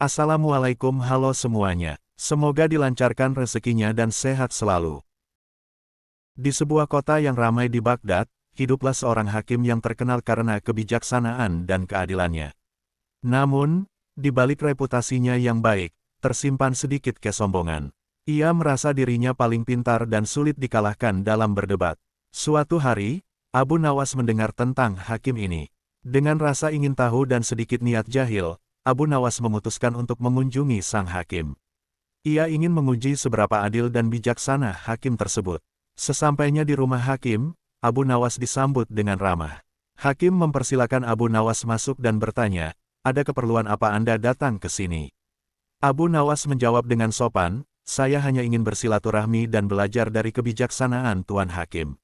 Assalamualaikum, halo semuanya. Semoga dilancarkan rezekinya dan sehat selalu. Di sebuah kota yang ramai di Baghdad, hiduplah seorang hakim yang terkenal karena kebijaksanaan dan keadilannya. Namun, di balik reputasinya yang baik, tersimpan sedikit kesombongan. Ia merasa dirinya paling pintar dan sulit dikalahkan dalam berdebat. Suatu hari, Abu Nawas mendengar tentang hakim ini. Dengan rasa ingin tahu dan sedikit niat jahil, Abu Nawas memutuskan untuk mengunjungi sang hakim. Ia ingin menguji seberapa adil dan bijaksana hakim tersebut. Sesampainya di rumah hakim, Abu Nawas disambut dengan ramah. Hakim mempersilakan Abu Nawas masuk dan bertanya, "Ada keperluan apa Anda datang ke sini?" Abu Nawas menjawab dengan sopan, "Saya hanya ingin bersilaturahmi dan belajar dari kebijaksanaan Tuan Hakim."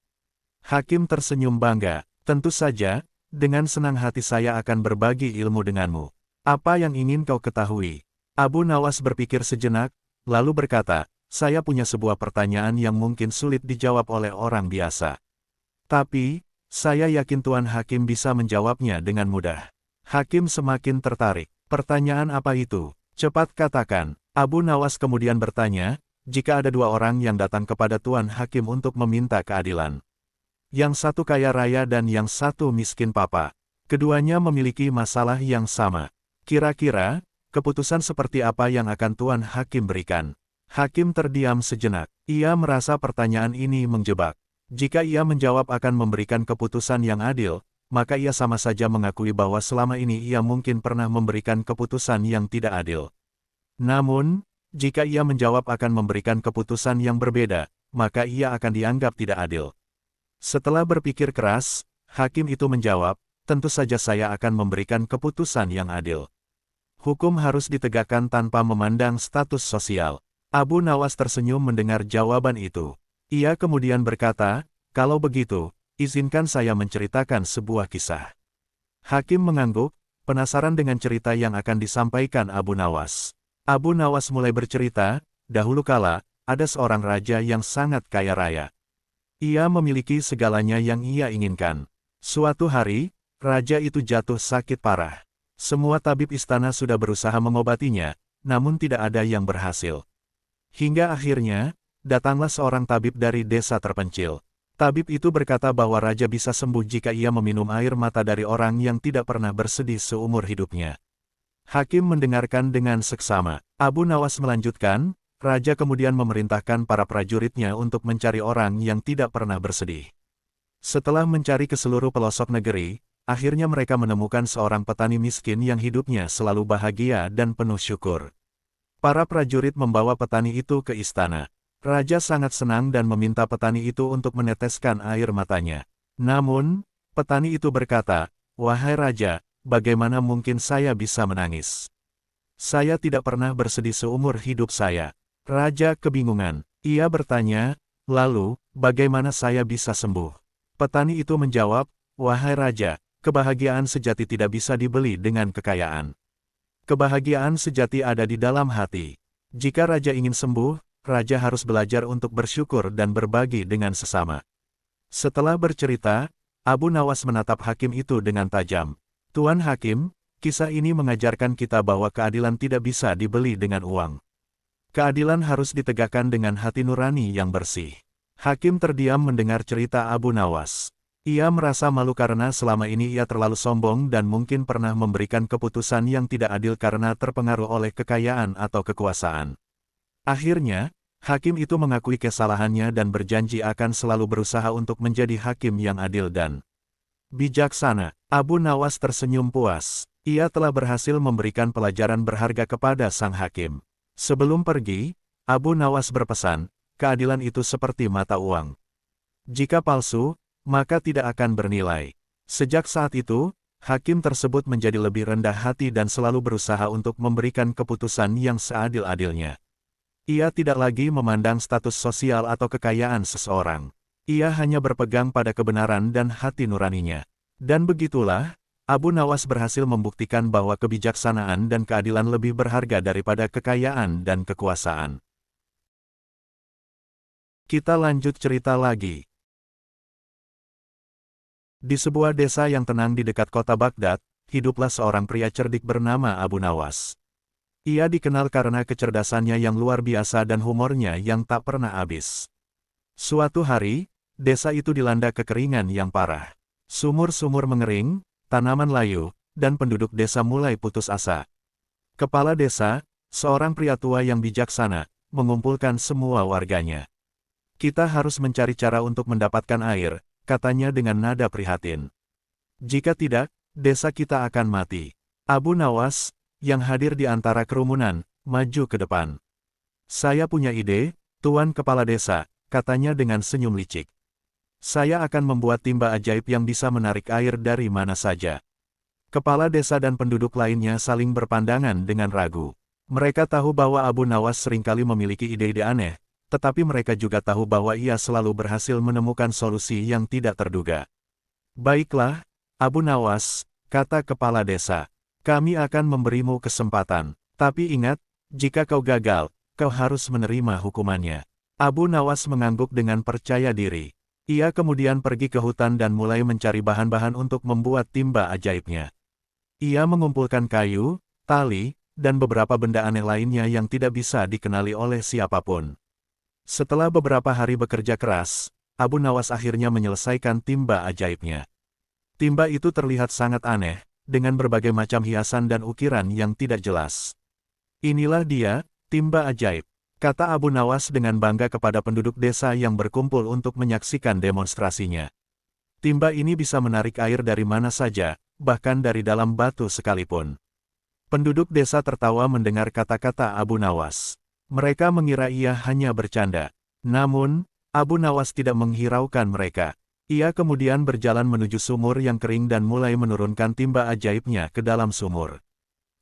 Hakim tersenyum bangga, "Tentu saja, dengan senang hati saya akan berbagi ilmu denganmu. Apa yang ingin kau ketahui?" Abu Nawas berpikir sejenak, lalu berkata, "Saya punya sebuah pertanyaan yang mungkin sulit dijawab oleh orang biasa. Tapi, saya yakin Tuan Hakim bisa menjawabnya dengan mudah." Hakim semakin tertarik. "Pertanyaan apa itu? Cepat katakan." Abu Nawas kemudian bertanya, "Jika ada dua orang yang datang kepada Tuan Hakim untuk meminta keadilan. Yang satu kaya raya dan yang satu miskin papa. Keduanya memiliki masalah yang sama. Kira-kira, keputusan seperti apa yang akan Tuan Hakim berikan?" Hakim terdiam sejenak. Ia merasa pertanyaan ini menjebak. Jika ia menjawab akan memberikan keputusan yang adil, maka ia sama saja mengakui bahwa selama ini ia mungkin pernah memberikan keputusan yang tidak adil. Namun, jika ia menjawab akan memberikan keputusan yang berbeda, maka ia akan dianggap tidak adil. Setelah berpikir keras, hakim itu menjawab, "Tentu saja saya akan memberikan keputusan yang adil. Hukum harus ditegakkan tanpa memandang status sosial." Abu Nawas tersenyum mendengar jawaban itu. Ia kemudian berkata, "Kalau begitu, izinkan saya menceritakan sebuah kisah." Hakim mengangguk, penasaran dengan cerita yang akan disampaikan Abu Nawas. Abu Nawas mulai bercerita, "Dahulu kala, ada seorang raja yang sangat kaya raya. Ia memiliki segalanya yang ia inginkan. Suatu hari, raja itu jatuh sakit parah. Semua tabib istana sudah berusaha mengobatinya, namun tidak ada yang berhasil. Hingga akhirnya, datanglah seorang tabib dari desa terpencil. Tabib itu berkata bahwa raja bisa sembuh jika ia meminum air mata dari orang yang tidak pernah bersedih seumur hidupnya." Hakim mendengarkan dengan seksama. Abu Nawas melanjutkan, raja kemudian memerintahkan para prajuritnya untuk mencari orang yang tidak pernah bersedih. Setelah mencari ke seluruh pelosok negeri, akhirnya mereka menemukan seorang petani miskin yang hidupnya selalu bahagia dan penuh syukur. Para prajurit membawa petani itu ke istana. Raja sangat senang dan meminta petani itu untuk meneteskan air matanya. Namun, petani itu berkata, "Wahai raja, bagaimana mungkin saya bisa menangis? Saya tidak pernah bersedih seumur hidup saya." Raja kebingungan. Ia bertanya, "Lalu, bagaimana saya bisa sembuh?" Petani itu menjawab, "Wahai raja, kebahagiaan sejati tidak bisa dibeli dengan kekayaan. Kebahagiaan sejati ada di dalam hati. Jika raja ingin sembuh, raja harus belajar untuk bersyukur dan berbagi dengan sesama." Setelah bercerita, Abu Nawas menatap hakim itu dengan tajam. "Tuan Hakim, kisah ini mengajarkan kita bahwa keadilan tidak bisa dibeli dengan uang. Keadilan harus ditegakkan dengan hati nurani yang bersih." Hakim terdiam mendengar cerita Abu Nawas. Ia merasa malu karena selama ini ia terlalu sombong dan mungkin pernah memberikan keputusan yang tidak adil karena terpengaruh oleh kekayaan atau kekuasaan. Akhirnya, hakim itu mengakui kesalahannya dan berjanji akan selalu berusaha untuk menjadi hakim yang adil dan bijaksana. Abu Nawas tersenyum puas. Ia telah berhasil memberikan pelajaran berharga kepada sang hakim. Sebelum pergi, Abu Nawas berpesan, keadilan itu seperti mata uang. Jika palsu, maka tidak akan bernilai. Sejak saat itu, hakim tersebut menjadi lebih rendah hati dan selalu berusaha untuk memberikan keputusan yang seadil-adilnya. Ia tidak lagi memandang status sosial atau kekayaan seseorang. Ia hanya berpegang pada kebenaran dan hati nuraninya. Dan begitulah, Abu Nawas berhasil membuktikan bahwa kebijaksanaan dan keadilan lebih berharga daripada kekayaan dan kekuasaan. Kita lanjut cerita lagi. Di sebuah desa yang tenang di dekat kota Baghdad, hiduplah seorang pria cerdik bernama Abu Nawas. Ia dikenal karena kecerdasannya yang luar biasa dan humornya yang tak pernah habis. Suatu hari, desa itu dilanda kekeringan yang parah. Sumur-sumur mengering, tanaman layu, dan penduduk desa mulai putus asa. Kepala desa, seorang pria tua yang bijaksana, mengumpulkan semua warganya. Kita harus mencari cara untuk mendapatkan air, katanya dengan nada prihatin. Jika tidak, desa kita akan mati. Abu Nawas, yang hadir di antara kerumunan, maju ke depan. Saya punya ide, Tuan Kepala Desa, katanya dengan senyum licik. Saya akan membuat timba ajaib yang bisa menarik air dari mana saja. Kepala desa dan penduduk lainnya saling berpandangan dengan ragu. Mereka tahu bahwa Abu Nawas seringkali memiliki ide-ide aneh, tetapi mereka juga tahu bahwa ia selalu berhasil menemukan solusi yang tidak terduga. Baiklah, Abu Nawas, kata kepala desa. Kami akan memberimu kesempatan. Tapi ingat, jika kau gagal, kau harus menerima hukumannya. Abu Nawas mengangguk dengan percaya diri. Ia kemudian pergi ke hutan dan mulai mencari bahan-bahan untuk membuat timba ajaibnya. Ia mengumpulkan kayu, tali, dan beberapa benda aneh lainnya yang tidak bisa dikenali oleh siapapun. Setelah beberapa hari bekerja keras, Abu Nawas akhirnya menyelesaikan timba ajaibnya. Timba itu terlihat sangat aneh, dengan berbagai macam hiasan dan ukiran yang tidak jelas. Inilah dia, timba ajaib, kata Abu Nawas dengan bangga kepada penduduk desa yang berkumpul untuk menyaksikan demonstrasinya. Timba ini bisa menarik air dari mana saja, bahkan dari dalam batu sekalipun. Penduduk desa tertawa mendengar kata-kata Abu Nawas. Mereka mengira ia hanya bercanda. Namun, Abu Nawas tidak menghiraukan mereka. Ia kemudian berjalan menuju sumur yang kering dan mulai menurunkan timba ajaibnya ke dalam sumur.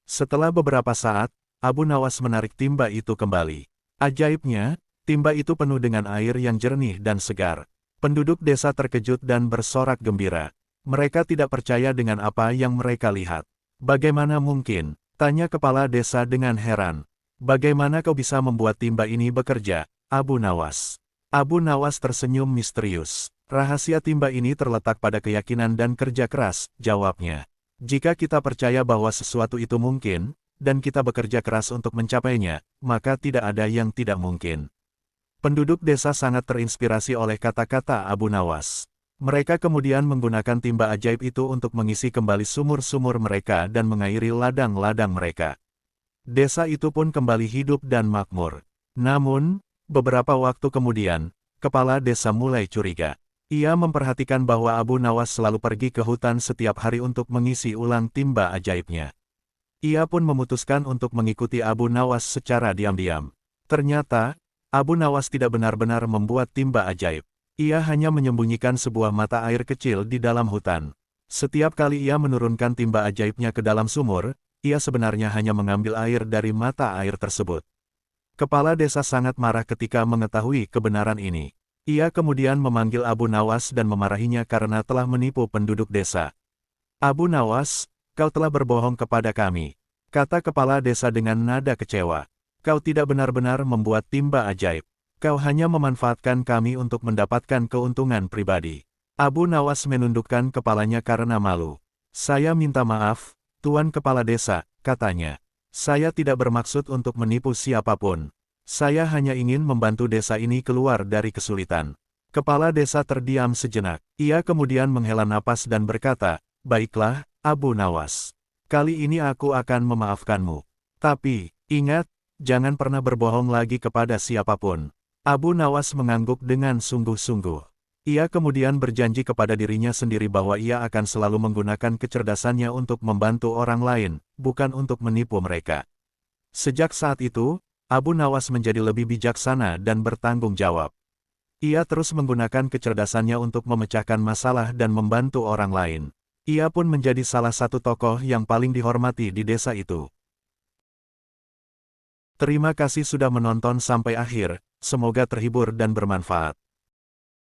Setelah beberapa saat, Abu Nawas menarik timba itu kembali. Ajaibnya, timba itu penuh dengan air yang jernih dan segar. Penduduk desa terkejut dan bersorak gembira. Mereka tidak percaya dengan apa yang mereka lihat. Bagaimana mungkin? Tanya kepala desa dengan heran. Bagaimana kau bisa membuat timba ini bekerja, Abu Nawas? Abu Nawas tersenyum misterius. Rahasia timba ini terletak pada keyakinan dan kerja keras, jawabnya. Jika kita percaya bahwa sesuatu itu mungkin, dan kita bekerja keras untuk mencapainya, maka tidak ada yang tidak mungkin. Penduduk desa sangat terinspirasi oleh kata-kata Abu Nawas. Mereka kemudian menggunakan timba ajaib itu untuk mengisi kembali sumur-sumur mereka dan mengairi ladang-ladang mereka. Desa itu pun kembali hidup dan makmur. Namun, beberapa waktu kemudian, kepala desa mulai curiga. Ia memperhatikan bahwa Abu Nawas selalu pergi ke hutan setiap hari untuk mengisi ulang timba ajaibnya. Ia pun memutuskan untuk mengikuti Abu Nawas secara diam-diam. Ternyata, Abu Nawas tidak benar-benar membuat timba ajaib. Ia hanya menyembunyikan sebuah mata air kecil di dalam hutan. Setiap kali ia menurunkan timba ajaibnya ke dalam sumur, ia sebenarnya hanya mengambil air dari mata air tersebut. Kepala desa sangat marah ketika mengetahui kebenaran ini. Ia kemudian memanggil Abu Nawas dan memarahinya karena telah menipu penduduk desa. Abu Nawas, kau telah berbohong kepada kami, kata kepala desa dengan nada kecewa. Kau tidak benar-benar membuat timba ajaib. Kau hanya memanfaatkan kami untuk mendapatkan keuntungan pribadi. Abu Nawas menundukkan kepalanya karena malu. Saya minta maaf, Tuan Kepala Desa, katanya. Saya tidak bermaksud untuk menipu siapapun. Saya hanya ingin membantu desa ini keluar dari kesulitan. Kepala desa terdiam sejenak. Ia kemudian menghela napas dan berkata, baiklah, Abu Nawas. Kali ini aku akan memaafkanmu. Tapi, ingat, jangan pernah berbohong lagi kepada siapapun. Abu Nawas mengangguk dengan sungguh-sungguh. Ia kemudian berjanji kepada dirinya sendiri bahwa ia akan selalu menggunakan kecerdasannya untuk membantu orang lain, bukan untuk menipu mereka. Sejak saat itu, Abu Nawas menjadi lebih bijaksana dan bertanggung jawab. Ia terus menggunakan kecerdasannya untuk memecahkan masalah dan membantu orang lain. Ia pun menjadi salah satu tokoh yang paling dihormati di desa itu. Terima kasih sudah menonton sampai akhir, semoga terhibur dan bermanfaat.